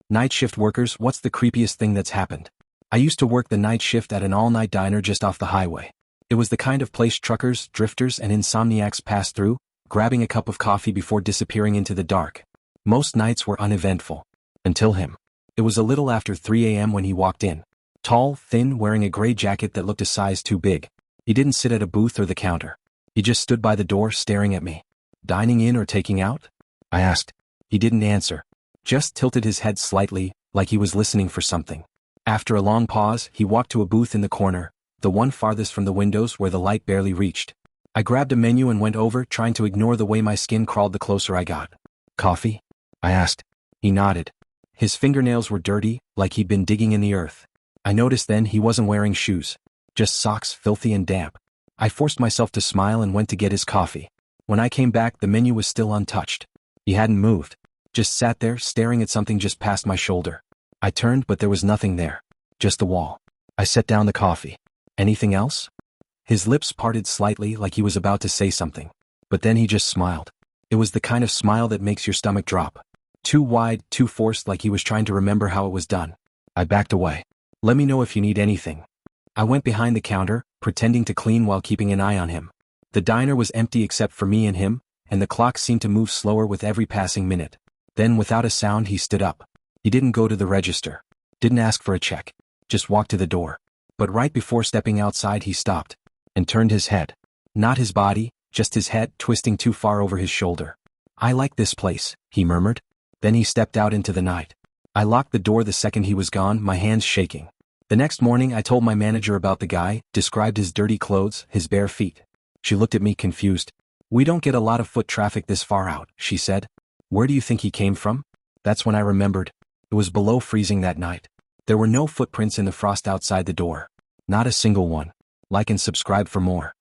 Night shift workers, what's the creepiest thing that's happened? I used to work the night shift at an all-night diner just off the highway. It was the kind of place truckers, drifters, and insomniacs passed through, grabbing a cup of coffee before disappearing into the dark. Most nights were uneventful. Until him. It was a little after 3 a.m. when he walked in. Tall, thin, wearing a gray jacket that looked a size too big. He didn't sit at a booth or the counter. He just stood by the door staring at me. Dining in or taking out? I asked. He didn't answer. Just tilted his head slightly, like he was listening for something. After a long pause, he walked to a booth in the corner, the one farthest from the windows where the light barely reached. I grabbed a menu and went over, trying to ignore the way my skin crawled the closer I got. Coffee? I asked. He nodded. His fingernails were dirty, like he'd been digging in the earth. I noticed then he wasn't wearing shoes. Just socks, filthy and damp. I forced myself to smile and went to get his coffee. When I came back, the menu was still untouched. He hadn't moved. Just sat there, staring at something just past my shoulder. I turned, but there was nothing there. Just the wall. I set down the coffee. Anything else? His lips parted slightly like he was about to say something. But then he just smiled. It was the kind of smile that makes your stomach drop. Too wide, too forced, like he was trying to remember how it was done. I backed away. Let me know if you need anything. I went behind the counter, pretending to clean while keeping an eye on him. The diner was empty except for me and him, and the clock seemed to move slower with every passing minute. Then without a sound he stood up. He didn't go to the register. Didn't ask for a check. Just walked to the door. But right before stepping outside he stopped. And turned his head. Not his body, just his head twisting too far over his shoulder. I like this place, he murmured. Then he stepped out into the night. I locked the door the second he was gone, my hands shaking. The next morning I told my manager about the guy, described his dirty clothes, his bare feet. She looked at me confused. We don't get a lot of foot traffic this far out, she said. Where do you think he came from? That's when I remembered. It was below freezing that night. There were no footprints in the frost outside the door. Not a single one. Like and subscribe for more.